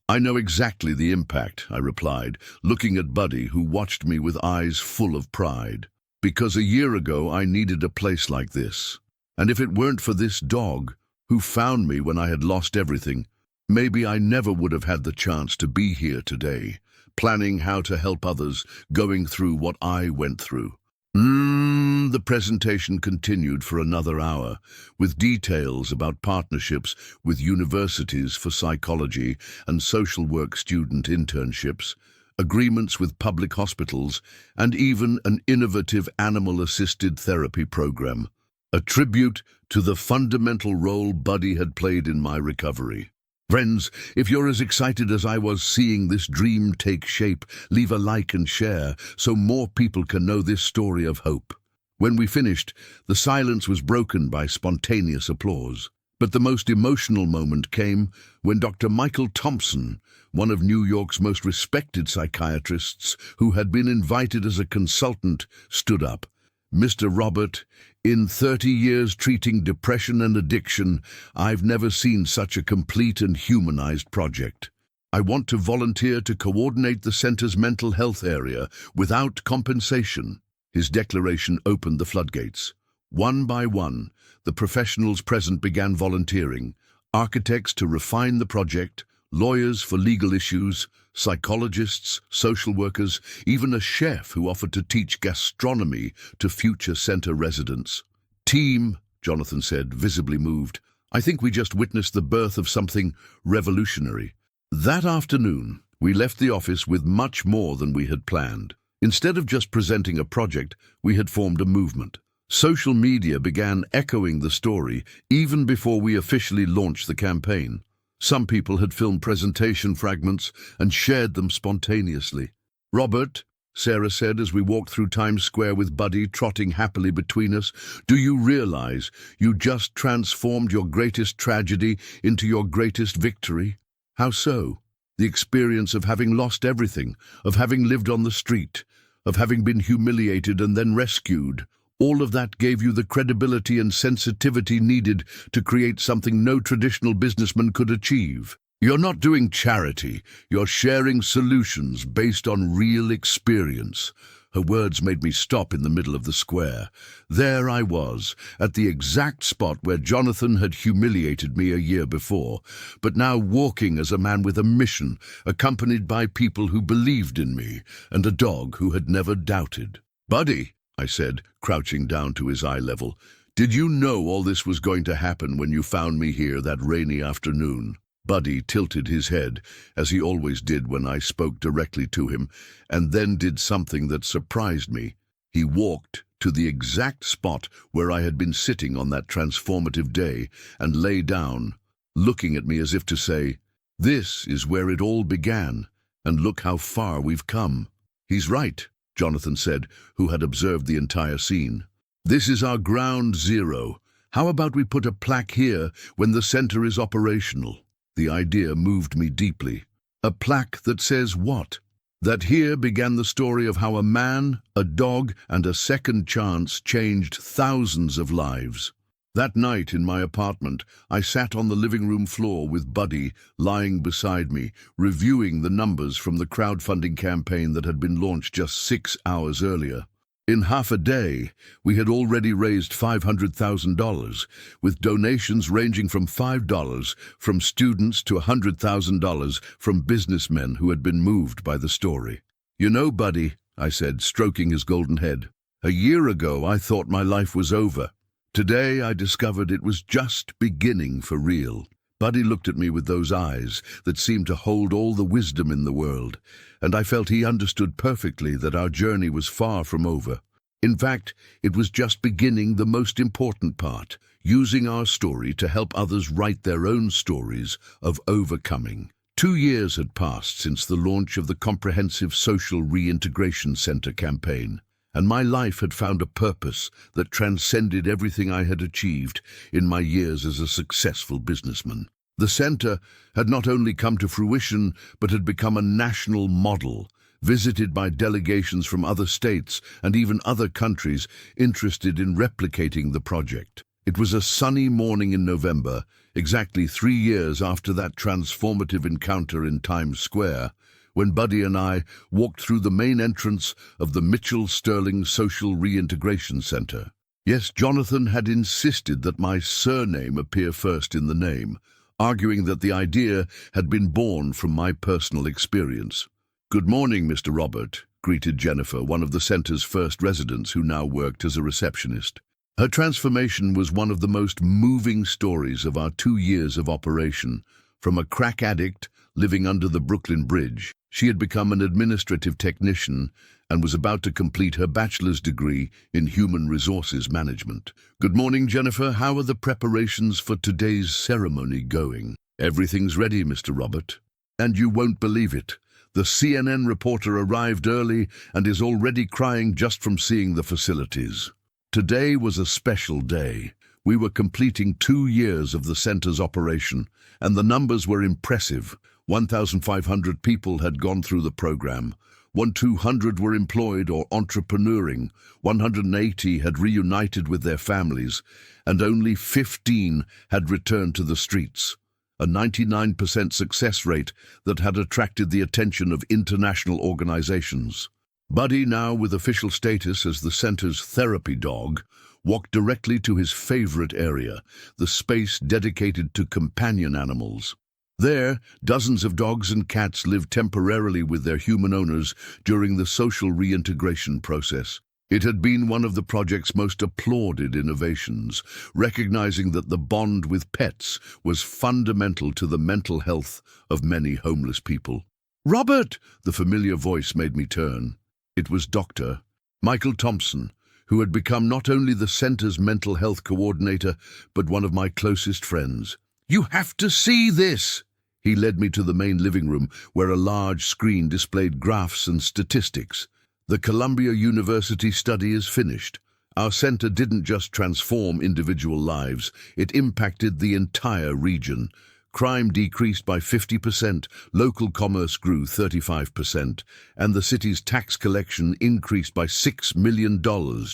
"I know exactly the impact," I replied, looking at Buddy, who watched me with eyes full of pride. "Because a year ago I needed a place like this. And if it weren't for this dog, who found me when I had lost everything, maybe I never would have had the chance to be here today, planning how to help others going through what I went through." The presentation continued for another hour, with details about partnerships with universities for psychology and social work student internships, agreements with public hospitals, and even an innovative animal-assisted therapy program, a tribute to the fundamental role Buddy had played in my recovery. Friends, if you're as excited as I was seeing this dream take shape, leave a like and share so more people can know this story of hope. When we finished, the silence was broken by spontaneous applause. But the most emotional moment came when Dr. Michael Thompson, one of New York's most respected psychiatrists who had been invited as a consultant, stood up. "Mr. Robert, in 30 years treating depression and addiction, I've never seen such a complete and humanized project. I want to volunteer to coordinate the center's mental health area without compensation." His declaration opened the floodgates. One by one, the professionals present began volunteering: architects to refine the project, lawyers for legal issues, psychologists, social workers, even a chef who offered to teach gastronomy to future center residents. "Team," Jonathan said, visibly moved, "I think we just witnessed the birth of something revolutionary." That afternoon, we left the office with much more than we had planned. Instead of just presenting a project, we had formed a movement. Social media began echoing the story even before we officially launched the campaign. Some people had filmed presentation fragments and shared them spontaneously. "Robert, Sarah said as we walked through Times Square with Buddy trotting happily between us. "Do you realize you just transformed your greatest tragedy into your greatest victory?" "How so?" "The experience of having lost everything, of having lived on the street, of having been humiliated and then rescued. All of that gave you the credibility and sensitivity needed to create something no traditional businessman could achieve. You're not doing charity, you're sharing solutions based on real experience." Her words made me stop in the middle of the square. There I was, at the exact spot where Jonathan had humiliated me a year before, but now walking as a man with a mission, accompanied by people who believed in me, and a dog who had never doubted. "Buddy," I said, crouching down to his eye level, "did you know all this was going to happen when you found me here that rainy afternoon?" Buddy tilted his head, as he always did when I spoke directly to him, and then did something that surprised me. He walked to the exact spot where I had been sitting on that transformative day and lay down, looking at me as if to say, "This is where it all began, and look how far we've come." "He's right," Jonathan said, who had observed the entire scene. "This is our ground zero. How about we put a plaque here when the center is operational?" The idea moved me deeply. A plaque that says what? That here began the story of how a man, a dog, and a second chance changed thousands of lives. That night in my apartment, I sat on the living room floor with Buddy lying beside me, reviewing the numbers from the crowdfunding campaign that had been launched just 6 hours earlier. In half a day, we had already raised $500,000, with donations ranging from $5 from students to $100,000 from businessmen who had been moved by the story. "You know, Buddy," I said, stroking his golden head, "a year ago I thought my life was over. Today I discovered it was just beginning for real." Buddy looked at me with those eyes that seemed to hold all the wisdom in the world, and I felt he understood perfectly that our journey was far from over. In fact, it was just beginning the most important part, using our story to help others write their own stories of overcoming. 2 years had passed since the launch of the Comprehensive Social Reintegration Center campaign, and my life had found a purpose that transcended everything I had achieved in my years as a successful businessman. The center had not only come to fruition, but had become a national model, visited by delegations from other states and even other countries interested in replicating the project. It was a sunny morning in November, exactly 3 years after that transformative encounter in Times Square, when Buddy and I walked through the main entrance of the Mitchell Sterling Social Reintegration Center. Yes, Jonathan had insisted that my surname appear first in the name, arguing that the idea had been born from my personal experience. "Good morning, Mr. Robert," greeted Jennifer, one of the center's first residents who now worked as a receptionist. Her transformation was one of the most moving stories of our 2 years of operation. From a crack addict living under the Brooklyn Bridge, she had become an administrative technician and was about to complete her bachelor's degree in human resources management. "Good morning, Jennifer. How are the preparations for today's ceremony going?" "Everything's ready, Mr. Robert. And you won't believe it. The CNN reporter arrived early and is already crying just from seeing the facilities." Today was a special day. We were completing 2 years of the center's operation, and the numbers were impressive. 1,500 people had gone through the program. 200 were employed or entrepreneuring, 180 had reunited with their families, and only 15 had returned to the streets. A 99% success rate that had attracted the attention of international organizations. Buddy, now with official status as the center's therapy dog, walked directly to his favorite area, the space dedicated to companion animals. There, dozens of dogs and cats lived temporarily with their human owners during the social reintegration process. It had been one of the project's most applauded innovations, recognizing that the bond with pets was fundamental to the mental health of many homeless people. "Robert!" the familiar voice made me turn. It was Dr. Michael Thompson, who had become not only the center's mental health coordinator, but one of my closest friends. "You have to see this!" He led me to the main living room, where a large screen displayed graphs and statistics. The Columbia University study is finished. Our center didn't just transform individual lives, it impacted the entire region. Crime decreased by 50%, local commerce grew 35%, and the city's tax collection increased by $6 million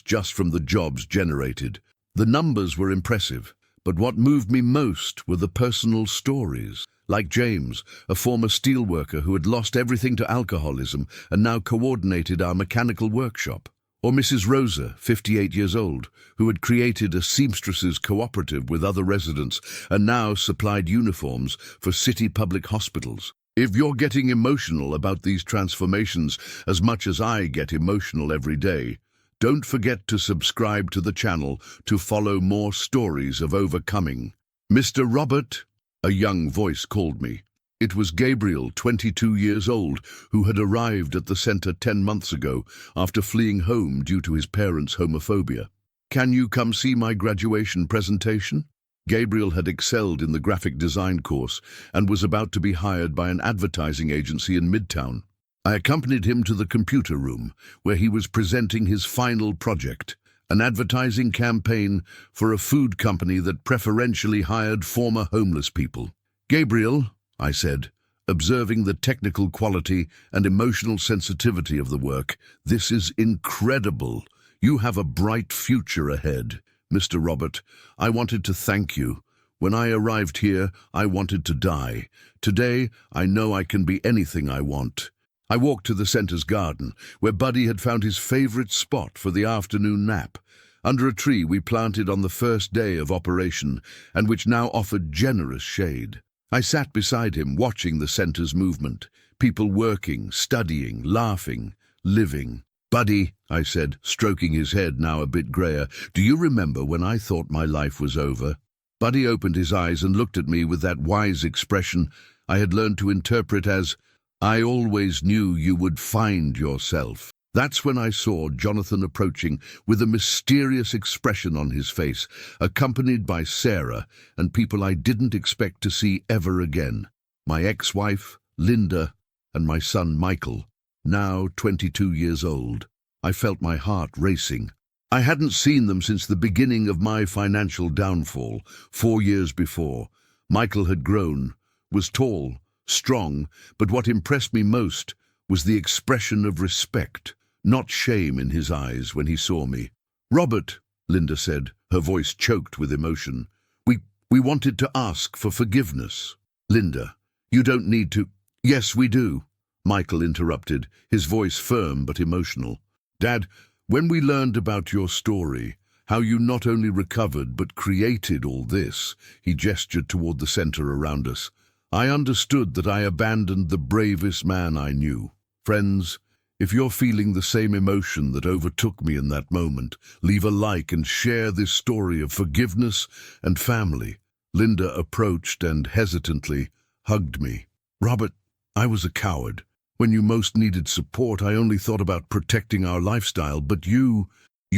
just from the jobs generated. The numbers were impressive, but what moved me most were the personal stories. Like James, a former steelworker who had lost everything to alcoholism and now coordinated our mechanical workshop. Or Mrs. Rosa, 58 years old, who had created a seamstresses cooperative with other residents and now supplied uniforms for city public hospitals. If you're getting emotional about these transformations as much as I get emotional every day, don't forget to subscribe to the channel to follow more stories of overcoming. Mr. Robert, a young voice called me. It was Gabriel, 22 years old, who had arrived at the center 10 months ago after fleeing home due to his parents' homophobia. Can you come see my graduation presentation? Gabriel had excelled in the graphic design course and was about to be hired by an advertising agency in Midtown. I accompanied him to the computer room, where he was presenting his final project, an advertising campaign for a food company that preferentially hired former homeless people. Gabriel, I said, observing the technical quality and emotional sensitivity of the work, this is incredible. You have a bright future ahead. Mr. Robert, I wanted to thank you. When I arrived here, I wanted to die. Today, I know I can be anything I want. I walked to the center's garden, where Buddy had found his favorite spot for the afternoon nap, under a tree we planted on the first day of operation, and which now offered generous shade. I sat beside him, watching the center's movement, people working, studying, laughing, living. Buddy, I said, stroking his head, now a bit grayer, do you remember when I thought my life was over? Buddy opened his eyes and looked at me with that wise expression I had learned to interpret as, I always knew you would find yourself. That's when I saw Jonathan approaching with a mysterious expression on his face, accompanied by Sarah and people I didn't expect to see ever again. My ex-wife, Linda, and my son Michael, now 22 years old. I felt my heart racing. I hadn't seen them since the beginning of my financial downfall, 4 years before. Michael had grown, was tall, strong, but what impressed me most was the expression of respect, not shame in his eyes when he saw me. Robert, Linda said, her voice choked with emotion, we wanted to ask for forgiveness. Linda, you don't need to. Yes, we do, Michael interrupted, his voice firm but emotional. Dad, when we learned about your story, how you not only recovered but created all this, he gestured toward the center around us, I understood that I abandoned the bravest man I knew. Friends, if you're feeling the same emotion that overtook me in that moment, leave a like and share this story of forgiveness and family. Linda approached and hesitantly hugged me. Robert, I was a coward. When you most needed support, I only thought about protecting our lifestyle, but you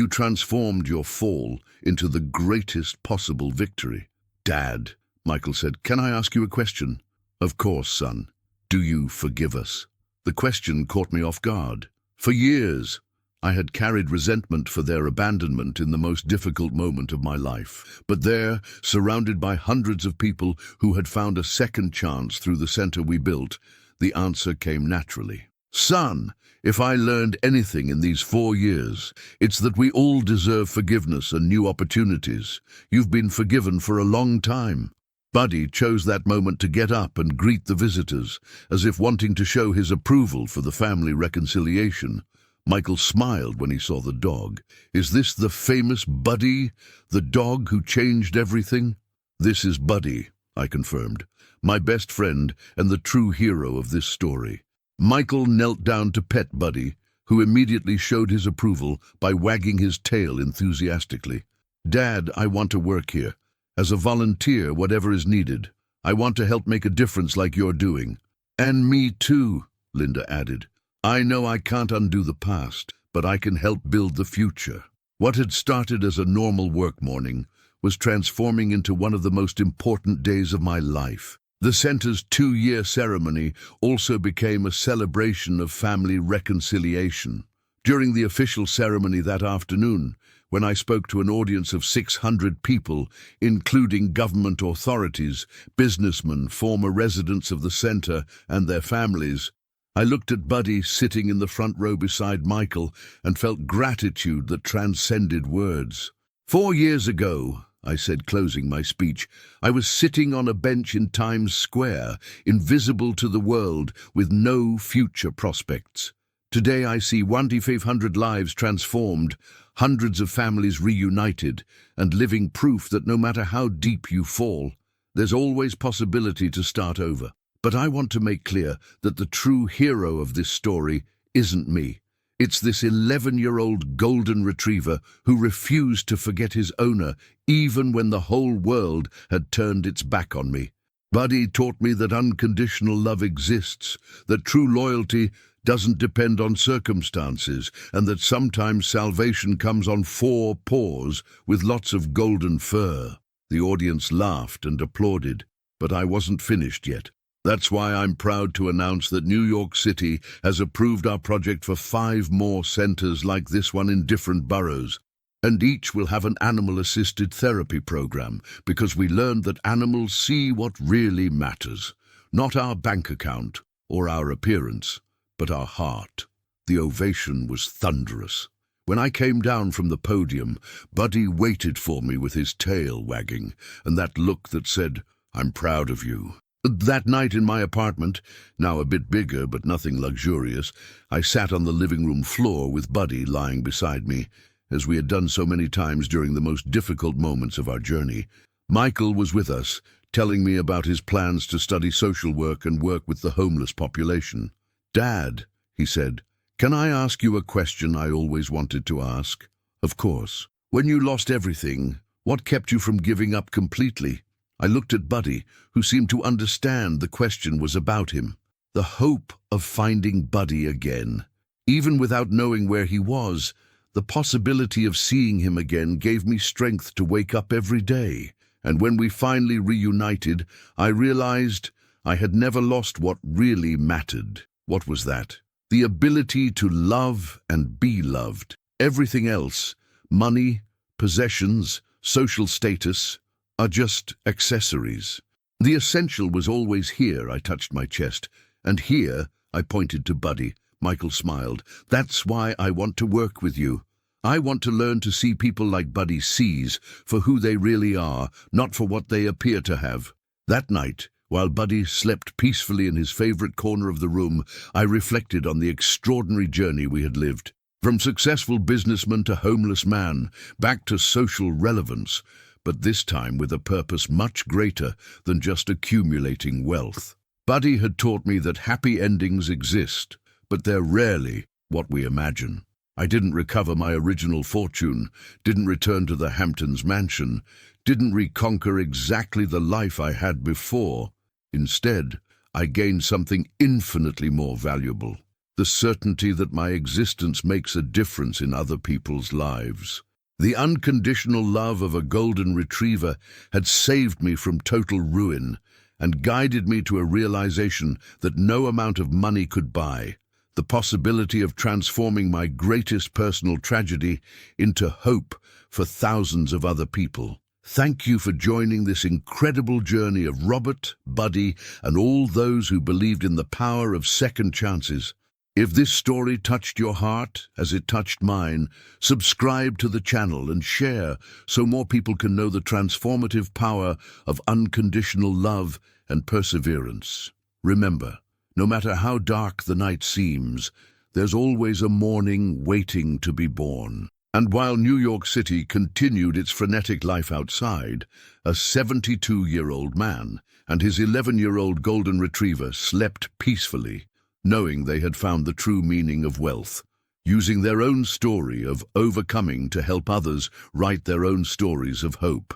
transformed your fall into the greatest possible victory. Dad, Michael said, can I ask you a question? Of course, son. Do you forgive us? The question caught me off guard. For years, I had carried resentment for their abandonment in the most difficult moment of my life. But there, surrounded by hundreds of people who had found a second chance through the center we built, the answer came naturally. Son, if I learned anything in these 4 years, it's that we all deserve forgiveness and new opportunities. You've been forgiven for a long time. Buddy chose that moment to get up and greet the visitors, as if wanting to show his approval for the family reconciliation. Michael smiled when he saw the dog. Is this the famous Buddy, the dog who changed everything? This is Buddy, I confirmed, my best friend and the true hero of this story. Michael knelt down to pet Buddy, who immediately showed his approval by wagging his tail enthusiastically. Dad, I want to work here. As a volunteer, whatever is needed. I want to help make a difference like you're doing. And me too, Linda added. I know I can't undo the past, but I can help build the future. What had started as a normal work morning was transforming into one of the most important days of my life. The center's 2-year ceremony also became a celebration of family reconciliation. During the official ceremony that afternoon, when I spoke to an audience of 600 people, including government authorities, businessmen, former residents of the center, and their families, I looked at Buddy sitting in the front row beside Michael and felt gratitude that transcended words. 4 years ago, I said, closing my speech, I was sitting on a bench in Times Square, invisible to the world, with no future prospects. Today I see 1,500 lives transformed, hundreds of families reunited, and living proof that no matter how deep you fall, there's always possibility to start over. But I want to make clear that the true hero of this story isn't me. It's this 11-year-old golden retriever who refused to forget his owner even when the whole world had turned its back on me. Buddy taught me that unconditional love exists, that true loyalty doesn't depend on circumstances, and that sometimes salvation comes on 4 paws with lots of golden fur. The audience laughed and applauded, but I wasn't finished yet. That's why I'm proud to announce that New York City has approved our project for 5 more centers like this one in different boroughs. And each will have an animal-assisted therapy program, because we learned that animals see what really matters. Not our bank account or our appearance, but our heart. The ovation was thunderous. When I came down from the podium, Buddy waited for me with his tail wagging, and that look that said, "I'm proud of you." That night in my apartment, now a bit bigger but nothing luxurious, I sat on the living room floor with Buddy lying beside me, as we had done so many times during the most difficult moments of our journey. Michael was with us, telling me about his plans to study social work and work with the homeless population. "Dad," he said, "can I ask you a question I always wanted to ask?" "Of course." "When you lost everything, what kept you from giving up completely?" I looked at Buddy, who seemed to understand the question was about him. The hope of finding Buddy again. Even without knowing where he was, the possibility of seeing him again gave me strength to wake up every day. And when we finally reunited, I realized I had never lost what really mattered. What was that? The ability to love and be loved. Everything else, money, possessions, social status, are just accessories. The essential was always here. I touched my chest. And here, I pointed to Buddy. Michael smiled. "That's why I want to work with you. I want to learn to see people like Buddy sees for who they really are, not for what they appear to have." That night, while Buddy slept peacefully in his favorite corner of the room, I reflected on the extraordinary journey we had lived. From successful businessman to homeless man, back to social relevance, but this time with a purpose much greater than just accumulating wealth. Buddy had taught me that happy endings exist, but they're rarely what we imagine. I didn't recover my original fortune, didn't return to the Hamptons mansion, didn't reconquer exactly the life I had before. Instead, I gained something infinitely more valuable, the certainty that my existence makes a difference in other people's lives. The unconditional love of a golden retriever had saved me from total ruin and guided me to a realization that no amount of money could buy, the possibility of transforming my greatest personal tragedy into hope for thousands of other people. Thank you for joining this incredible journey of Robert, Buddy, and all those who believed in the power of second chances. If this story touched your heart, as it touched mine, subscribe to the channel and share so more people can know the transformative power of unconditional love and perseverance. Remember, no matter how dark the night seems, there's always a morning waiting to be born. And while New York City continued its frenetic life outside, a 72-year-old man and his 11-year-old golden retriever slept peacefully, knowing they had found the true meaning of wealth, using their own story of overcoming to help others write their own stories of hope.